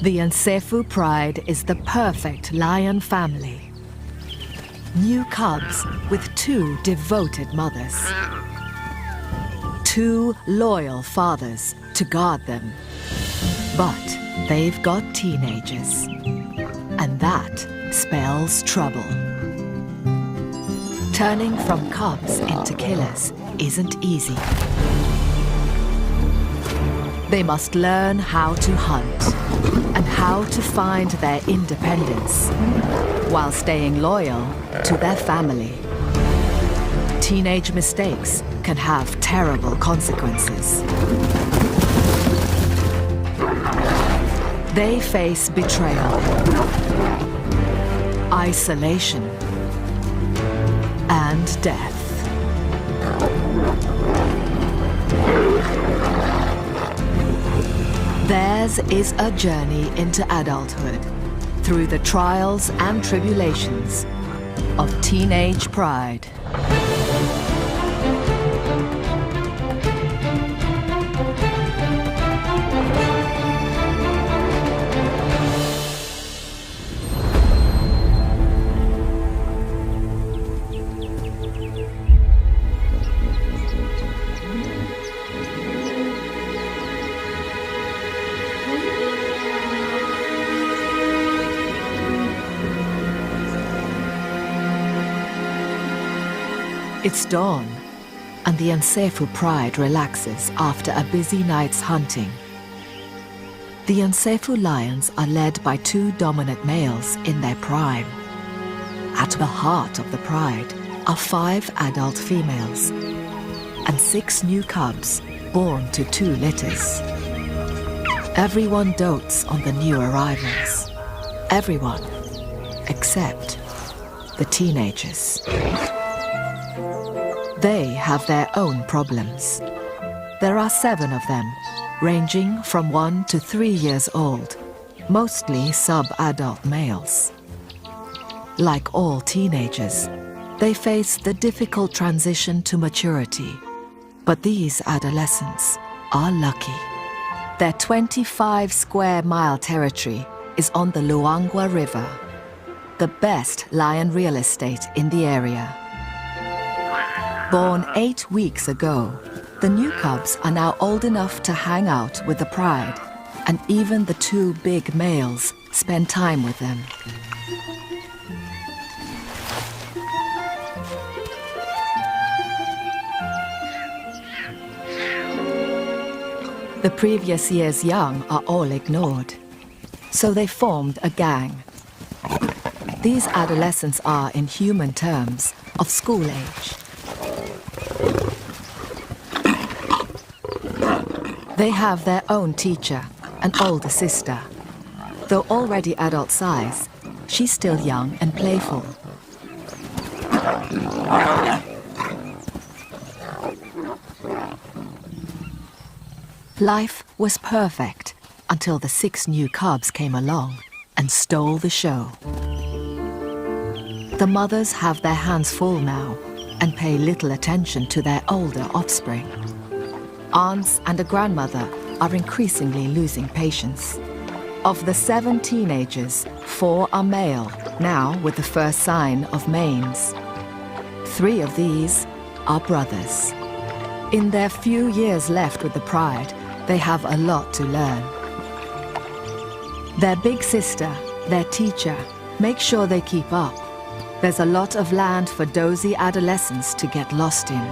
The Nsefu pride is the perfect lion family. New cubs with 2 devoted mothers. 2 loyal fathers to guard them. But they've got teenagers. And that spells trouble. Turning from cubs into killers isn't easy. They must learn how to hunt and how to find their independence while staying loyal to their family. Teenage mistakes can have terrible consequences. They face betrayal, isolation, and death. Theirs is a journey into adulthood through the trials and tribulations of teenage pride. It's dawn, and the Nsefu pride relaxes after a busy night's hunting. The Nsefu lions are led by 2 dominant males in their prime. At the heart of the pride are 5 adult females and 6 new cubs born to 2 litters. Everyone dotes on the new arrivals. Everyone except the teenagers. They have their own problems. There are 7 of them, ranging from 1 to 3 years old, mostly sub-adult males. Like all teenagers, they face the difficult transition to maturity. But these adolescents are lucky. Their 25-square-mile territory is on the Luangwa River, the best lion real estate in the area. Born 8 weeks ago, the new cubs are now old enough to hang out with the pride, and even the 2 big males spend time with them. The previous year's young are all ignored, so they formed a gang. These adolescents are, in human terms, of school age. They have their own teacher, an older sister. Though already adult size, she's still young and playful. Life was perfect until the 6 new cubs came along and stole the show. The mothers have their hands full now and pay little attention to their older offspring. Aunts and a grandmother are increasingly losing patience. Of the 7 teenagers, 4 are male, now with the first sign of manes. 3 of these are brothers. In their few years left with the pride, they have a lot to learn. Their big sister, their teacher, makes sure they keep up. There's a lot of land for dozy adolescents to get lost in.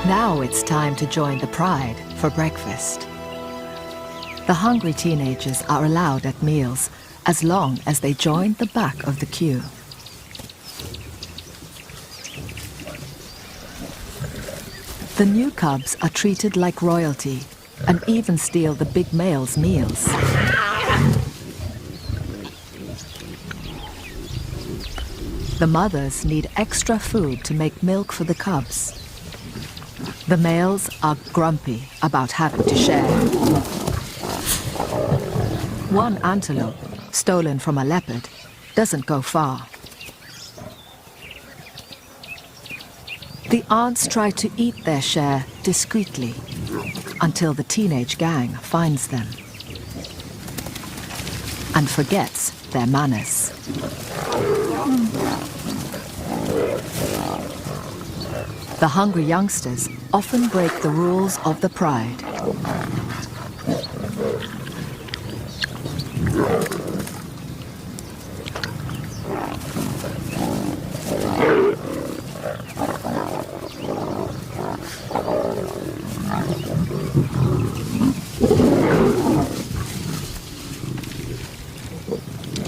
Now it's time to join the pride for breakfast. The hungry teenagers are allowed at meals as long as they join the back of the queue. The new cubs are treated like royalty and even steal the big males' meals. The mothers need extra food to make milk for the cubs. The males are grumpy about having to share. One antelope, stolen from a leopard, doesn't go far. The aunts try to eat their share discreetly until the teenage gang finds them and forgets their manners. The hungry youngsters often break the rules of the pride.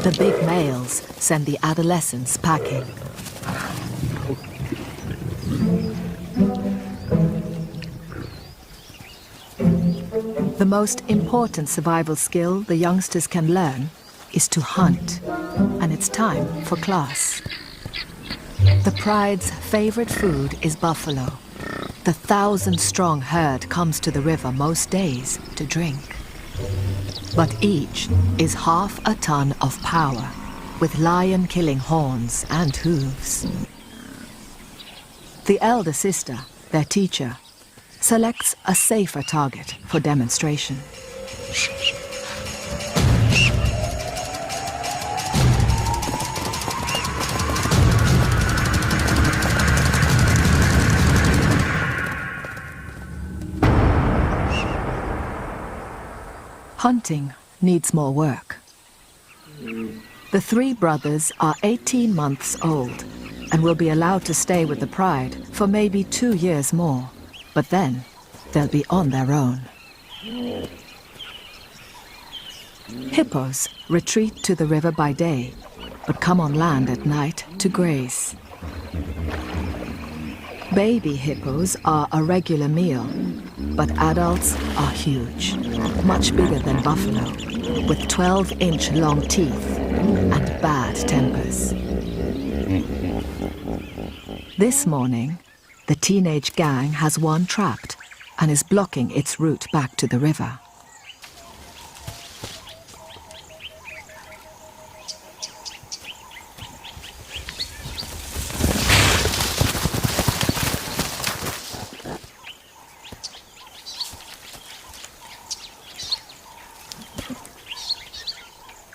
The big males send the adolescents packing. The most important survival skill the youngsters can learn is to hunt, and it's time for class. The pride's favorite food is buffalo. The 1,000-strong herd comes to the river most days to drink. But each is half a ton of power, with lion-killing horns and hooves. The elder sister, their teacher, selects a safer target for demonstration. Hunting needs more work. The three brothers are 18 months old and will be allowed to stay with the pride for maybe 2 years more. But then, they'll be on their own. Hippos retreat to the river by day, but come on land at night to graze. Baby hippos are a regular meal, but adults are huge, much bigger than buffalo, with 12-inch long teeth and bad tempers. This morning, the teenage gang has one trapped and is blocking its route back to the river.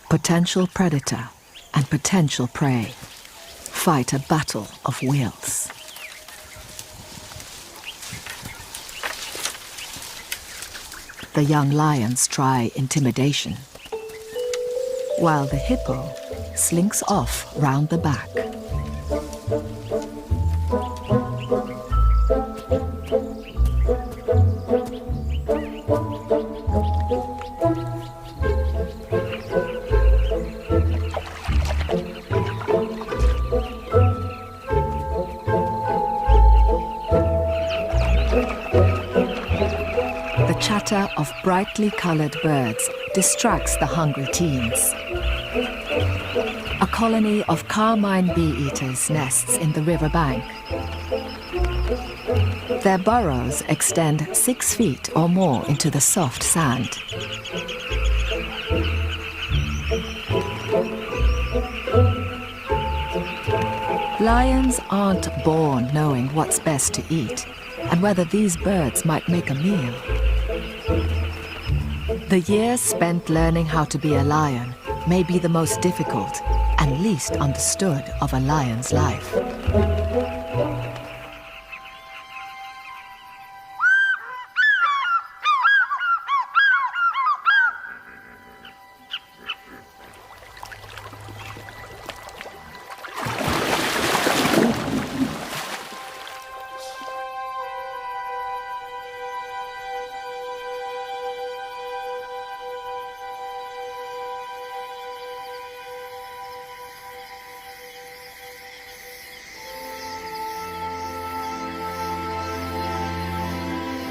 Potential predator and potential prey fight a battle of wills. The young lions try intimidation, while the hippo slinks off round the back. The chatter of brightly colored birds distracts the hungry teens. A colony of carmine bee-eaters nests in the riverbank. Their burrows extend 6 feet or more into the soft sand. Lions aren't born knowing what's best to eat and whether these birds might make a meal. The years spent learning how to be a lion may be the most difficult and least understood of a lion's life.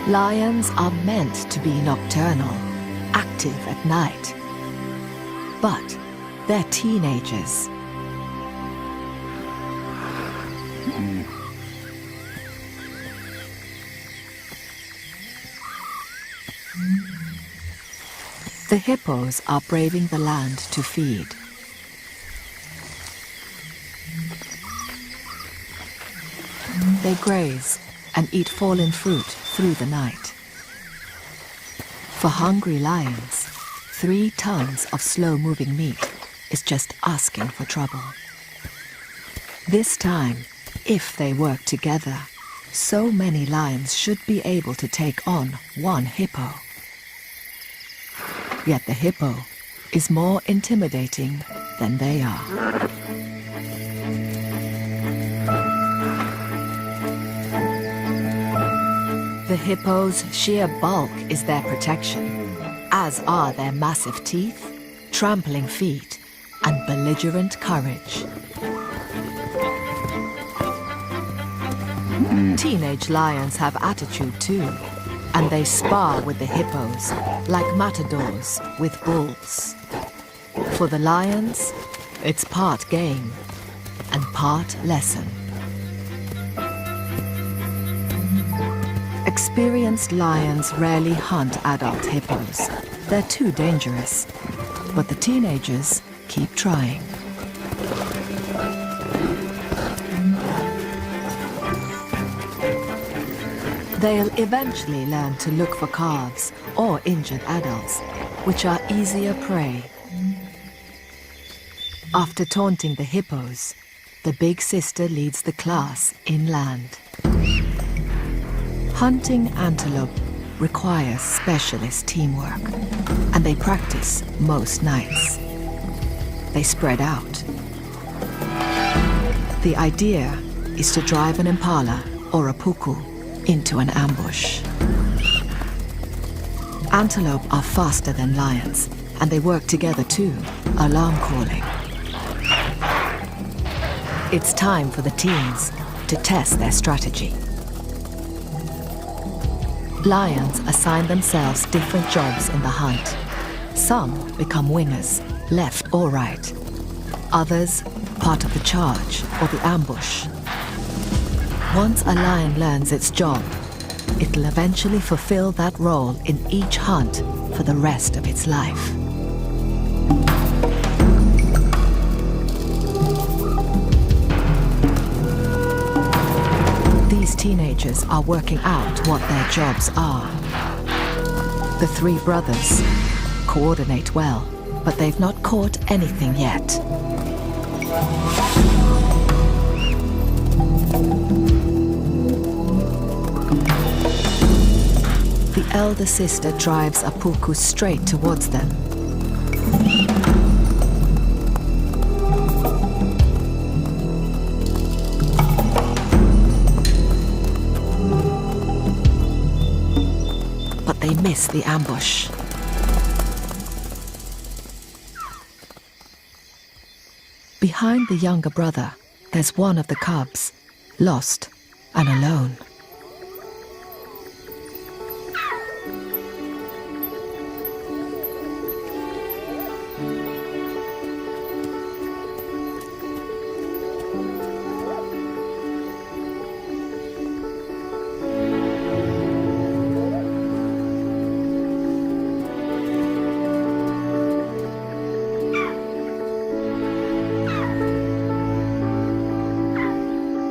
Lions are meant to be nocturnal, active at night. But they're teenagers. The hippos are braving the land to feed. They graze and eat fallen fruit through the night. For hungry lions, 3 tons of slow-moving meat is just asking for trouble. This time, if they work together, so many lions should be able to take on 1 hippo. Yet the hippo is more intimidating than they are. The hippo's sheer bulk is their protection, as are their massive teeth, trampling feet, and belligerent courage. Teenage lions have attitude too, and they spar with the hippos like matadors with bulls. For the lions, it's part game and part lesson. Experienced lions rarely hunt adult hippos. They're too dangerous, but the teenagers keep trying. They'll eventually learn to look for calves or injured adults, which are easier prey. After taunting the hippos, the big sister leads the class inland. Hunting antelope requires specialist teamwork, and they practice most nights. They spread out. The idea is to drive an impala or a puku into an ambush. Antelope are faster than lions, and they work together too, alarm calling. It's time for the teens to test their strategy. Lions assign themselves different jobs in the hunt. Some become wingers, left or right. Others, part of the charge or the ambush. Once a lion learns its job, it'll eventually fulfill that role in each hunt for the rest of its life. These teenagers are working out what their jobs are. The 3 brothers coordinate well, but they've not caught anything yet. The elder sister drives a puku straight towards them. But they miss the ambush. Behind the younger brother, there's one of the cubs, lost and alone.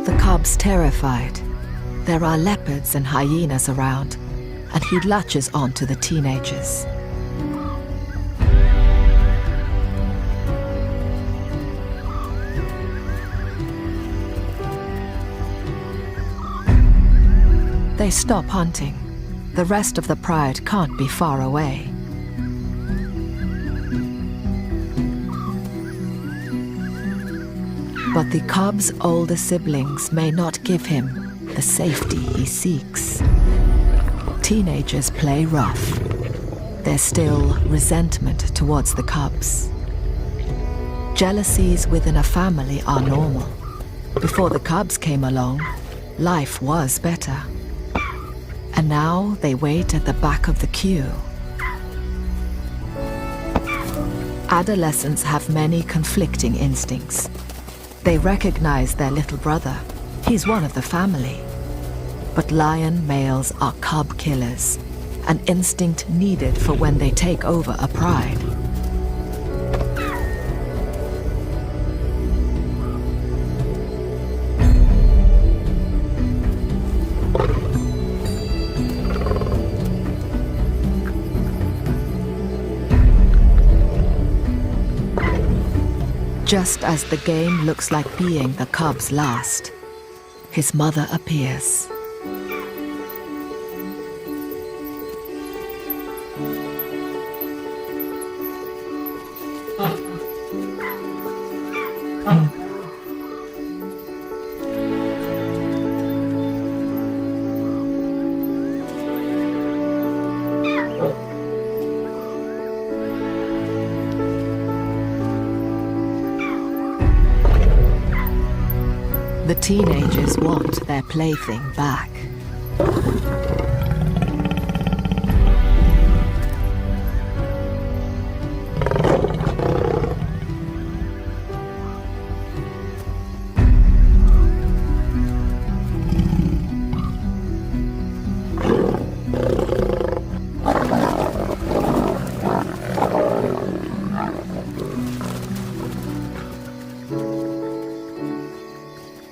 The cub's terrified. There are leopards and hyenas around, and he latches on to the teenagers. They stop hunting. The rest of the pride can't be far away. But the cub's older siblings may not give him the safety he seeks. Teenagers play rough. There's still resentment towards the cubs. Jealousies within a family are normal. Before the cubs came along, life was better. And now they wait at the back of the queue. Adolescents have many conflicting instincts. They recognize their little brother. He's one of the family. But lion males are cub killers, an instinct needed for when they take over a pride. Just as the game looks like being the cub's last, his mother appears. The teenagers want their plaything back.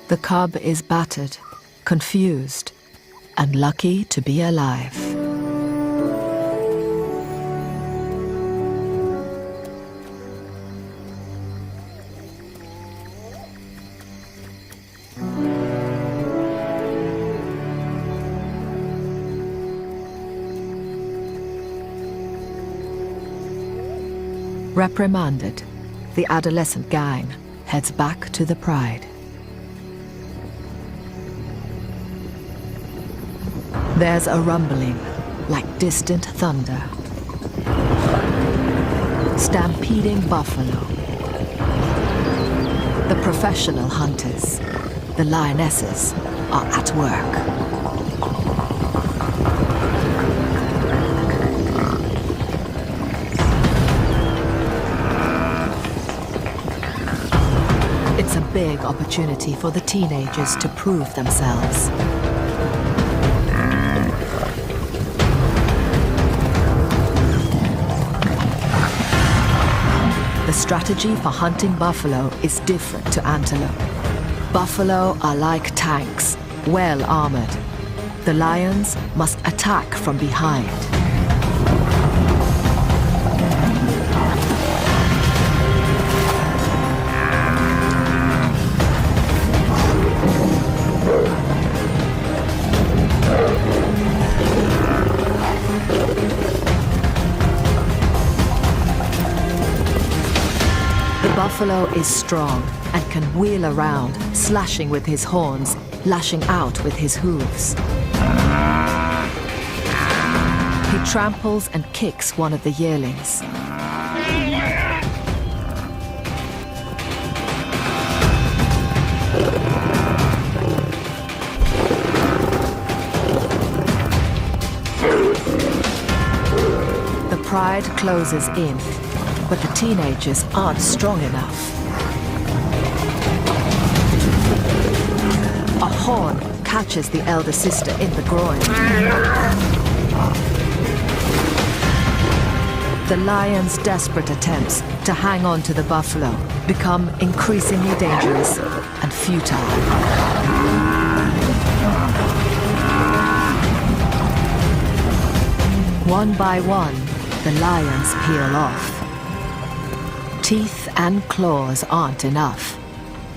The cub is battered, confused, and lucky to be alive. Reprimanded, the adolescent gang heads back to the pride. There's a rumbling, like distant thunder. Stampeding buffalo. The professional hunters, the lionesses, are at work. It's a big opportunity for the teenagers to prove themselves. The strategy for hunting buffalo is different to antelope. Buffalo are like tanks, well armored. The lions must attack from behind. The buffalo is strong and can wheel around, slashing with his horns, lashing out with his hooves. He tramples and kicks one of the yearlings. The pride closes in, but the teenagers aren't strong enough. A horn catches the elder sister in the groin. The lion's desperate attempts to hang on to the buffalo become increasingly dangerous and futile. One by one, the lions peel off. Teeth and claws aren't enough.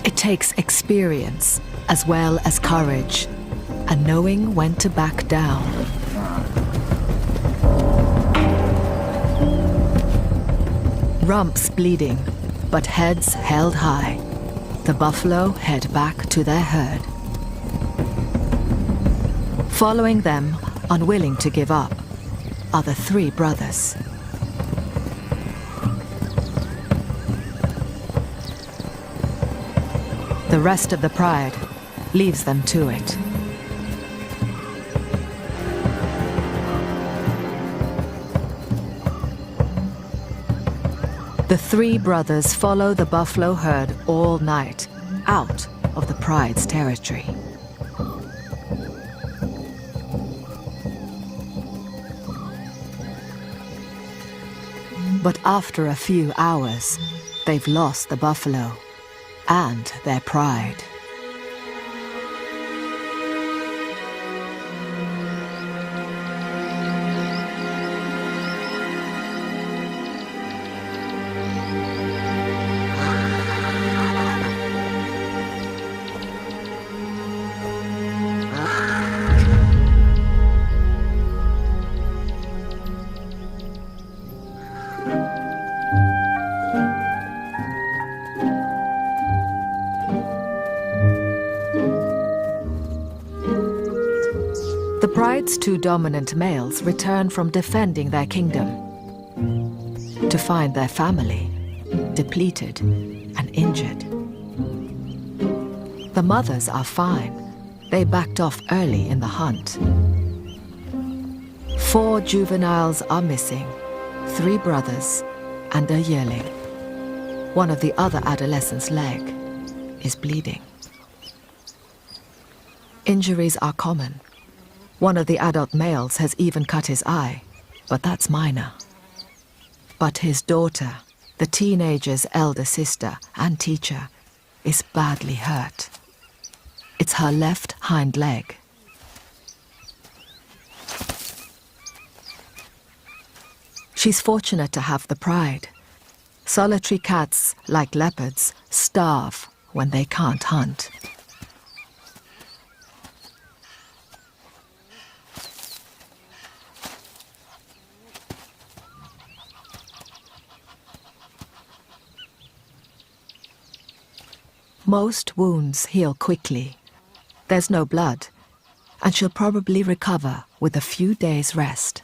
It takes experience as well as courage, and knowing when to back down. Rumps bleeding, but heads held high. The buffalo head back to their herd. Following them, unwilling to give up, are the three brothers. The rest of the pride leaves them to it. The three brothers follow the buffalo herd all night, out of the pride's territory. But after a few hours, they've lost the buffalo and their pride. Pride's two dominant males return from defending their kingdom to find their family depleted and injured. The mothers are fine. They backed off early in the hunt. 4 juveniles are missing, 3 brothers and a yearling. One of the other adolescents' leg is bleeding. Injuries are common. One of the adult males has even cut his eye, but that's minor. But his daughter, the teenager's elder sister and teacher, is badly hurt. It's her left hind leg. She's fortunate to have the pride. Solitary cats, like leopards, starve when they can't hunt. Most wounds heal quickly. There's no blood, and she'll probably recover with a few days' rest.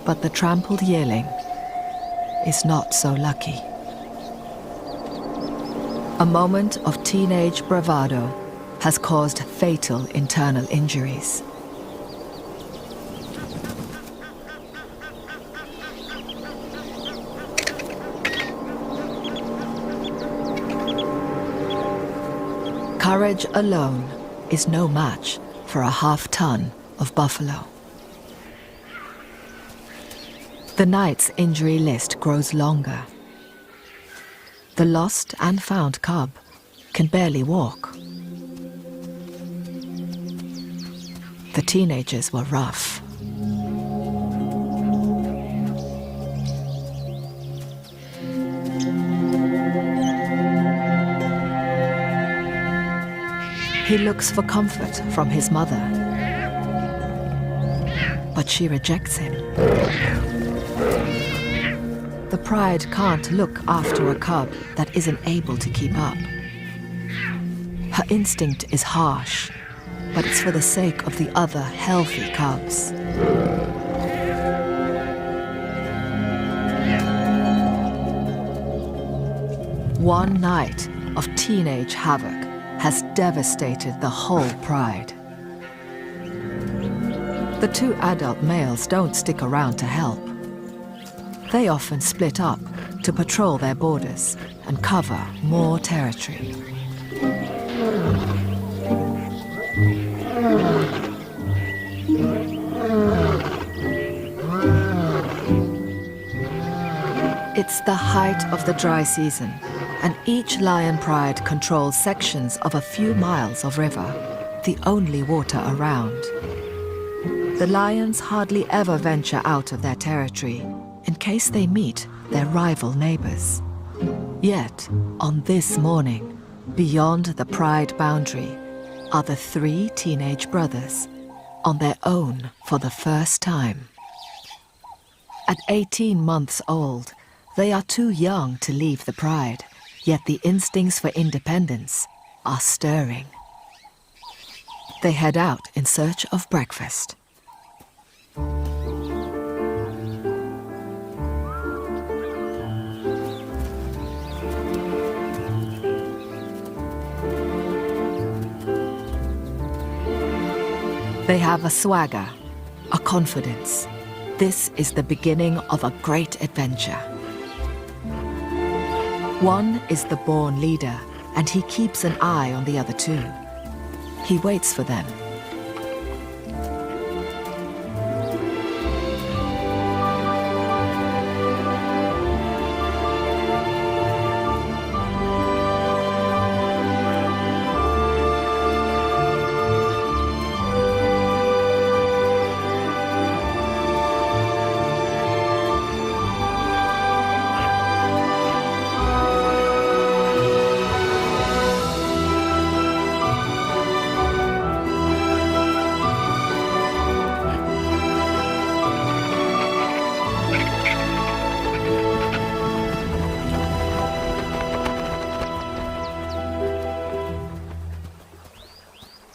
But the trampled yearling is not so lucky. A moment of teenage bravado has caused fatal internal injuries. Courage alone is no match for a half-ton of buffalo. The night's injury list grows longer. The lost and found cub can barely walk. The teenagers were rough. He looks for comfort from his mother, but she rejects him. The pride can't look after a cub that isn't able to keep up. Her instinct is harsh, but it's for the sake of the other healthy cubs. One night of teenage havoc has devastated the whole pride. The 2 adult males don't stick around to help. They often split up to patrol their borders and cover more territory. It's the height of the dry season, and each lion pride controls sections of a few miles of river, the only water around. The lions hardly ever venture out of their territory in case they meet their rival neighbors. Yet, on this morning, beyond the pride boundary, are the 3 teenage brothers, on their own for the first time. At 18 months old, they are too young to leave the pride, yet the instincts for independence are stirring. They head out in search of breakfast. They have a swagger, a confidence. This is the beginning of a great adventure. One is the born leader, and he keeps an eye on the other 2. He waits for them.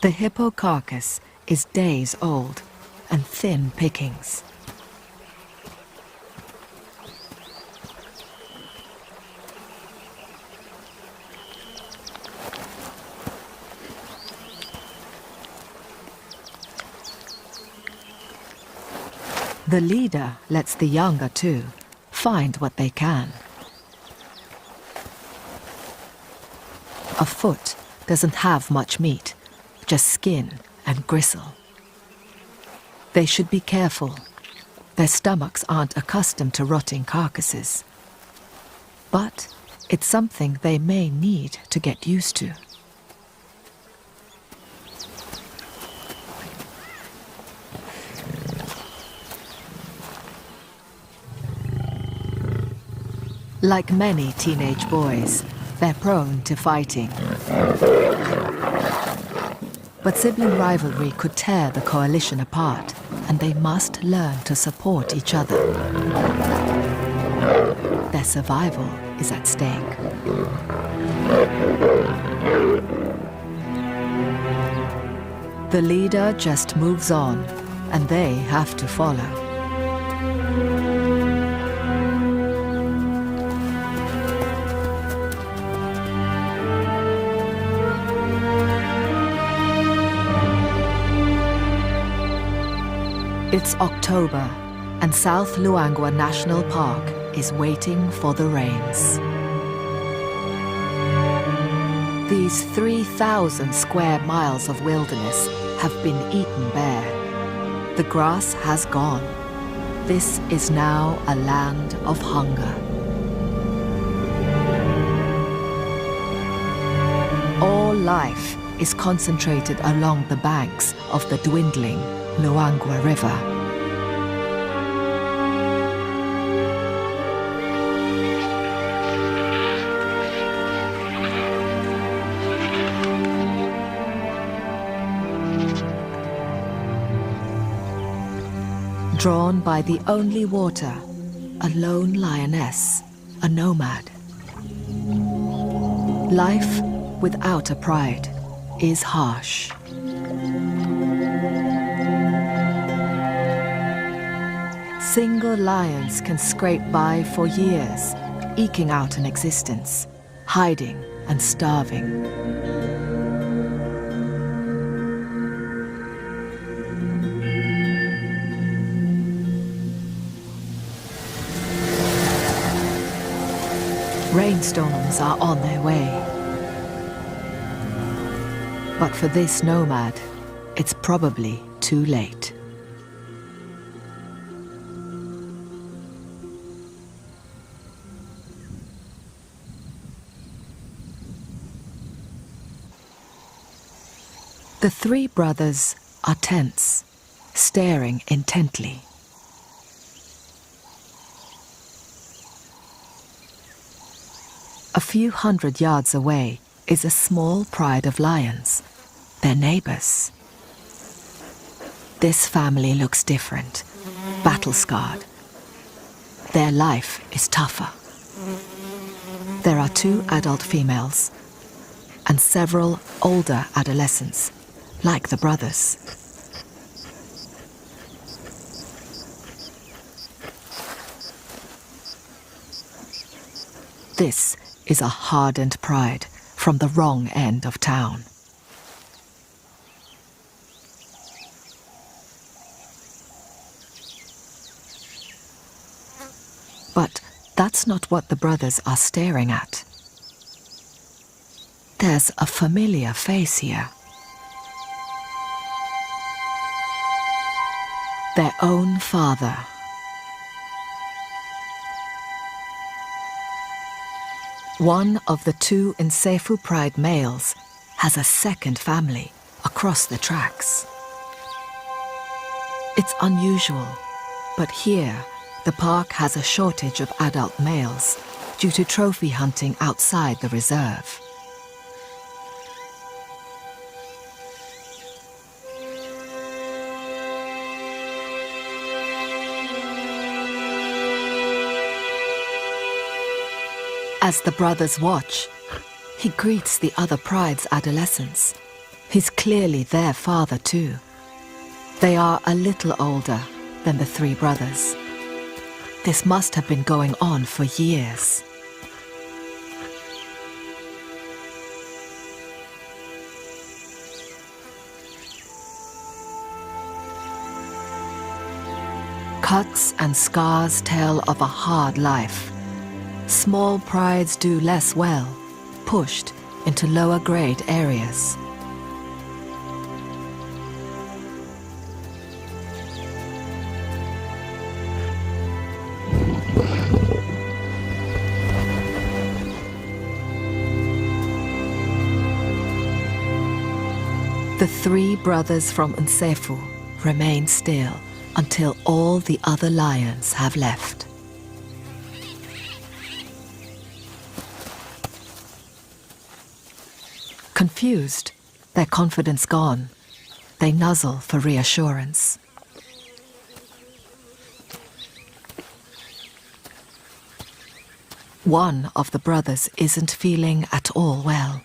The hippo carcass is days old and thin pickings. The leader lets the younger two find what they can. A foot doesn't have much meat, just skin and gristle. They should be careful. Their stomachs aren't accustomed to rotting carcasses. But it's something they may need to get used to. Like many teenage boys, they're prone to fighting. But sibling rivalry could tear the coalition apart, and they must learn to support each other. Their survival is at stake. The leader just moves on, and they have to follow. It's October, and South Luangwa National Park is waiting for the rains. These 3,000 square miles of wilderness have been eaten bare. The grass has gone. This is now a land of hunger. All life is concentrated along the banks of the dwindling Luangwa River. Drawn by the only water, a lone lioness, a nomad. Life without a pride is harsh. Single lions can scrape by for years, eking out an existence, hiding and starving. Rainstorms are on their way. But for this nomad, it's probably too late. The three brothers are tense, staring intently. A few hundred yards away is a small pride of lions, their neighbors. This family looks different, battle-scarred. Their life is tougher. There are 2 adult females and several older adolescents, like the brothers. This is a hardened pride from the wrong end of town. But that's not what the brothers are staring at. There's a familiar face here. Their own father. One of the 2 Nsefu Pride males has a second family across the tracks. It's unusual, but here the park has a shortage of adult males due to trophy hunting outside the reserve. As the brothers watch, he greets the other pride's adolescents, He's clearly their father too. They are a little older than the three brothers. This must have been going on for years. Cuts and scars tell of a hard life. Small prides do less well, pushed into lower grade areas. The three brothers from Nsefu remain still until all the other lions have left. Confused, their confidence gone, they nuzzle for reassurance. One of the brothers isn't feeling at all well.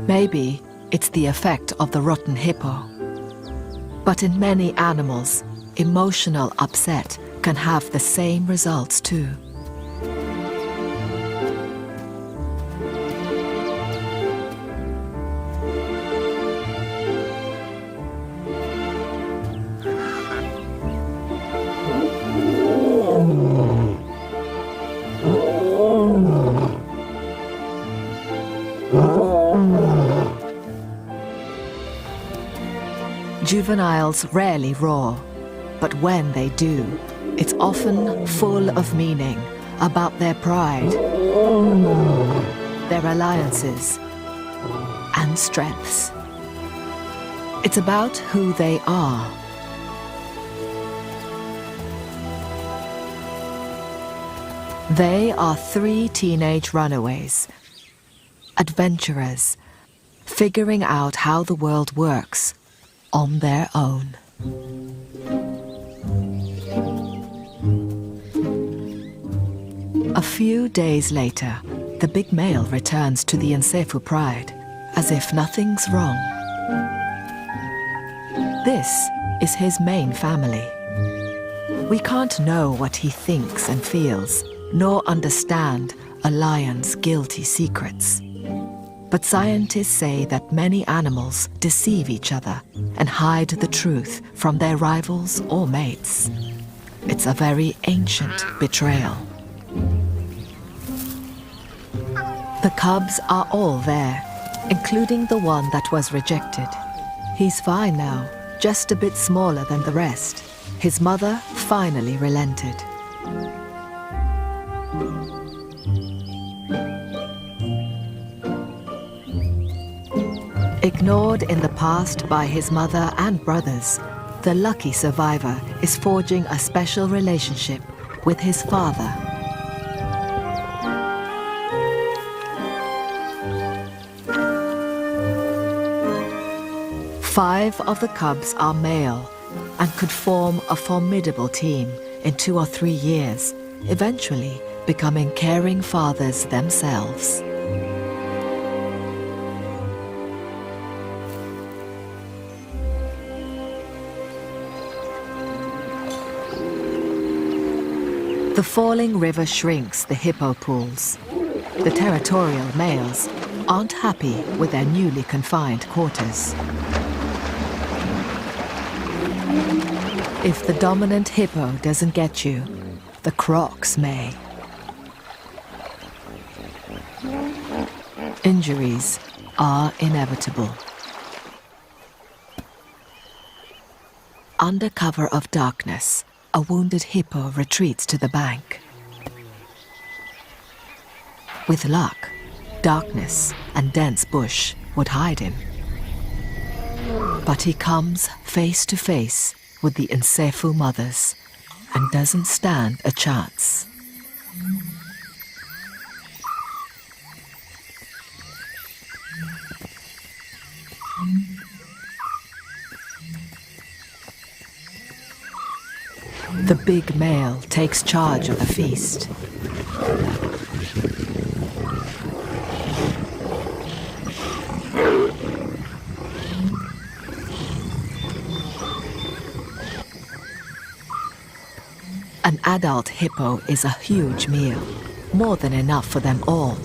Maybe it's the effect of the rotten hippo. But in many animals, emotional upset can have the same results too. Juveniles rarely roar, but when they do, it's often full of meaning about their pride, their alliances, and strengths. It's about who they are. They are three teenage runaways, adventurers, figuring out how the world works on their own. A few days later, the big male returns to the Nsefu pride, as if nothing's wrong. This is his main family. We can't know what he thinks and feels, nor understand a lion's guilty secrets. But scientists say that many animals deceive each other and hide the truth from their rivals or mates. It's a very ancient betrayal. The cubs are all there, including the one that was rejected. He's fine now, just a bit smaller than the rest. His mother finally relented. Ignored in the past by his mother and brothers, the lucky survivor is forging a special relationship with his father. Five of the cubs are male and could form a formidable team in 2 or 3 years, eventually becoming caring fathers themselves. The falling river shrinks the hippo pools. The territorial males aren't happy with their newly confined quarters. If the dominant hippo doesn't get you, the crocs may. Injuries are inevitable. Under cover of darkness, a wounded hippo retreats to the bank. With luck, darkness and dense bush would hide him. But he comes face to face with the Nsefu mothers, and doesn't stand a chance. The big male takes charge of the feast. An adult hippo is a huge meal, more than enough for them all.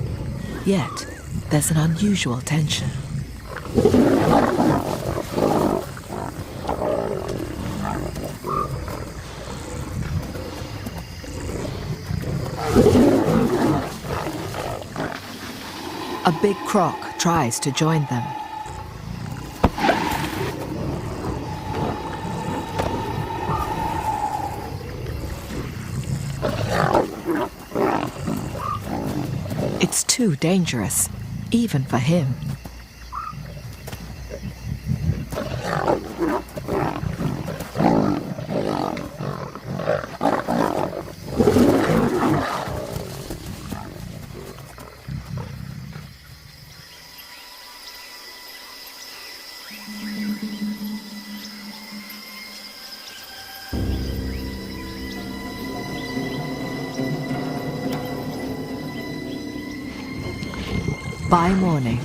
Yet, there's an unusual tension. A big croc tries to join them. It's too dangerous, even for him. By morning,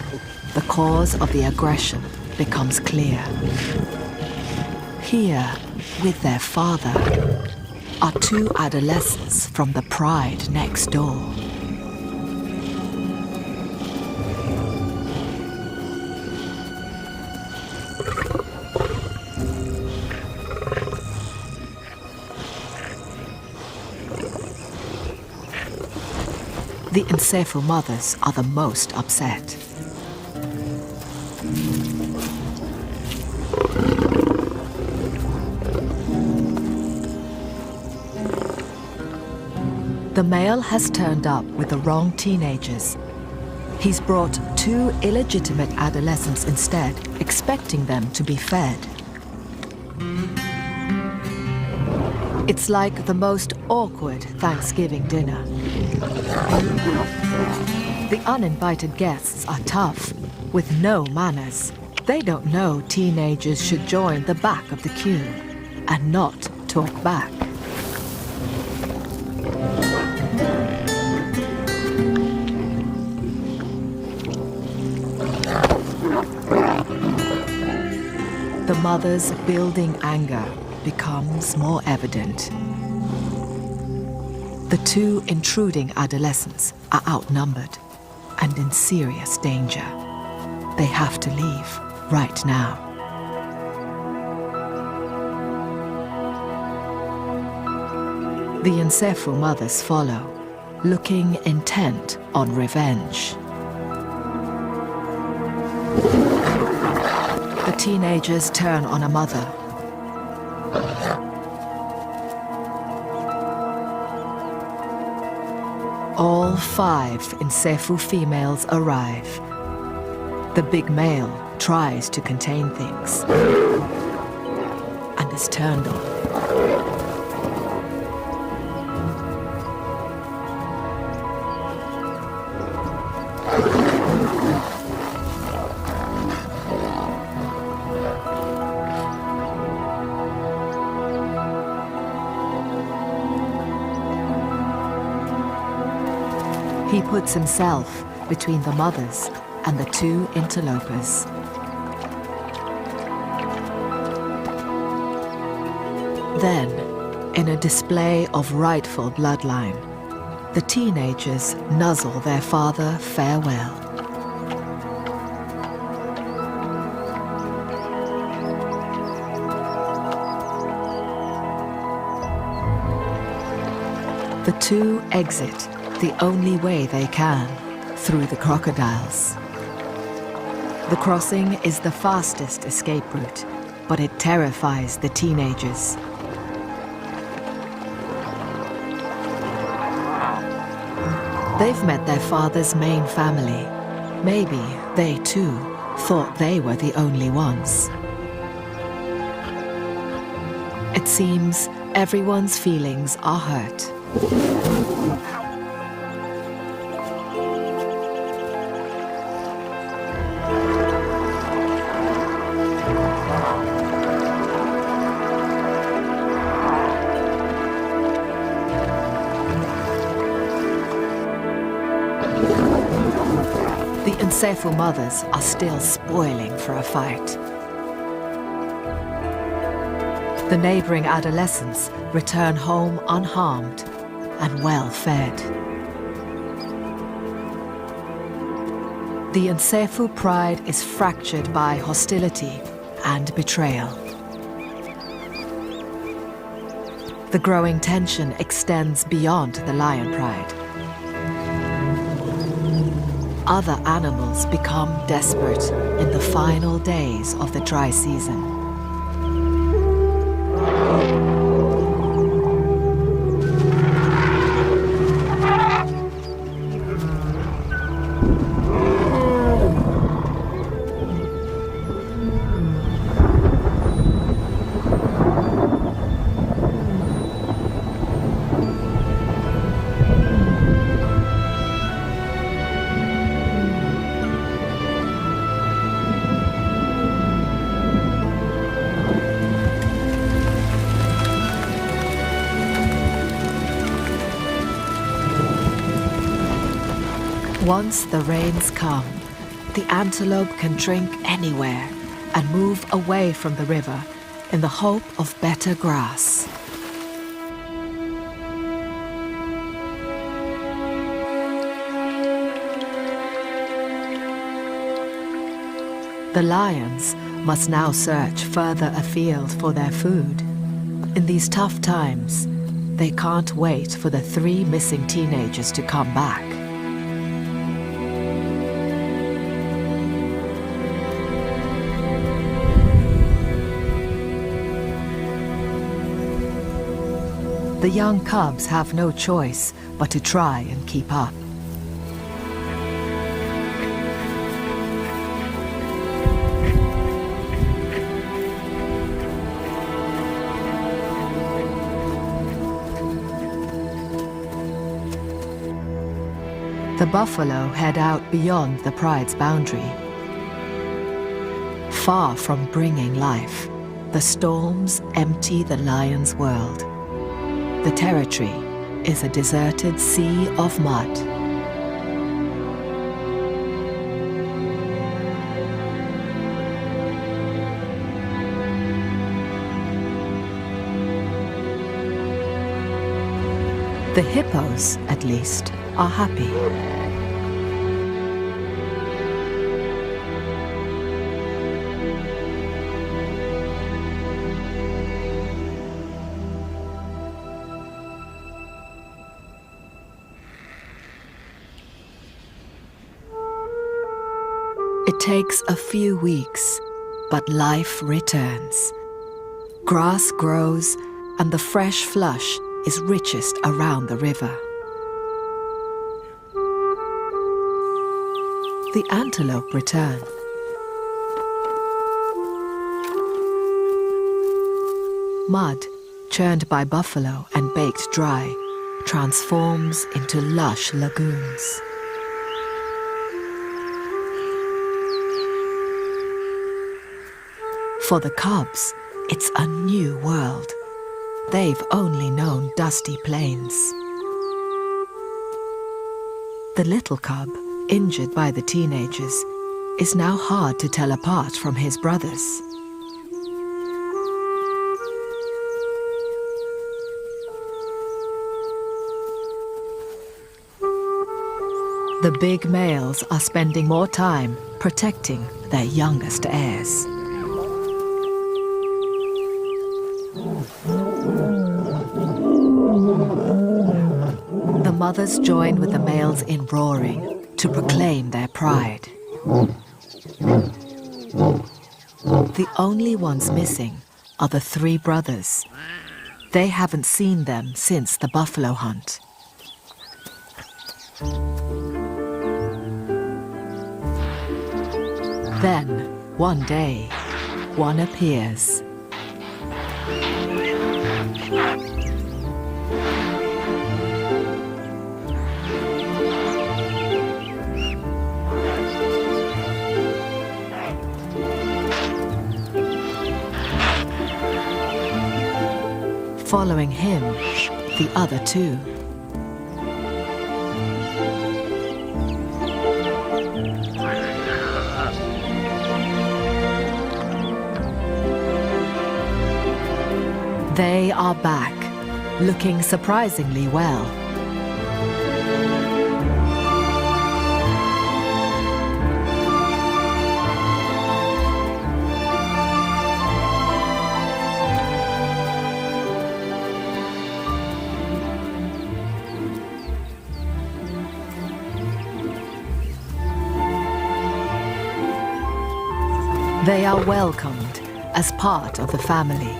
the cause of the aggression becomes clear. Here, with their father, are two adolescents from the pride next door. The encephal mothers are the most upset. The male has turned up with the wrong teenagers. He's brought two illegitimate adolescents instead, expecting them to be fed. It's like the most awkward Thanksgiving dinner. The uninvited guests are tough, with no manners. They don't know teenagers should join the back of the queue and not talk back. The mother's building anger becomes more evident. The two intruding adolescents are outnumbered and in serious danger. They have to leave right now. The encephal mothers follow, looking intent on revenge. The teenagers turn on a mother. All 5 encephal females arrive. The big male tries to contain things and is turned on. He puts himself between the mothers and the 2 interlopers. Then, in a display of rightful bloodline, the teenagers nuzzle their father farewell. The 2 exit the only way they can, through the crocodiles. The crossing is the fastest escape route, but it terrifies the teenagers. They've met their father's main family. Maybe they too thought they were the only ones. It seems everyone's feelings are hurt. The Nsephu mothers are still spoiling for a fight. The neighboring adolescents return home unharmed and well-fed. The Nsephu pride is fractured by hostility and betrayal. The growing tension extends beyond the lion pride. Other animals become desperate in the final days of the dry season. Once the rains come, the antelope can drink anywhere and move away from the river in the hope of better grass. The lions must now search further afield for their food. In these tough times, they can't wait for the 3 missing teenagers to come back. The young cubs have no choice but to try and keep up. The buffalo head out beyond the pride's boundary. Far from bringing life, the storms empty the lion's world. The territory is a deserted sea of mud. The hippos, at least, are happy. It takes a few weeks, but life returns. Grass grows, and the fresh flush is richest around the river. The antelope return. Mud, churned by buffalo and baked dry, transforms into lush lagoons. For the cubs, it's a new world. They've only known dusty plains. The little cub, injured by the teenagers, is now hard to tell apart from his brothers. The big males are spending more time protecting their youngest heirs. The mothers join with the males in roaring to proclaim their pride. The only ones missing are the 3 brothers. They haven't seen them since the buffalo hunt. Then, one day, one appears. following him, the other two. They are back, looking surprisingly well. They are welcomed as part of the family.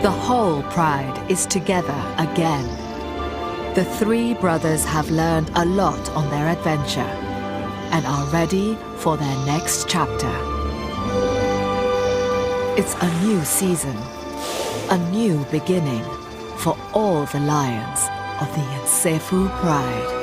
The whole pride is together again. The three brothers have learned a lot on their adventure and are ready for their next chapter. It's a new season, a new beginning for all the lions of the Nsefu Pride.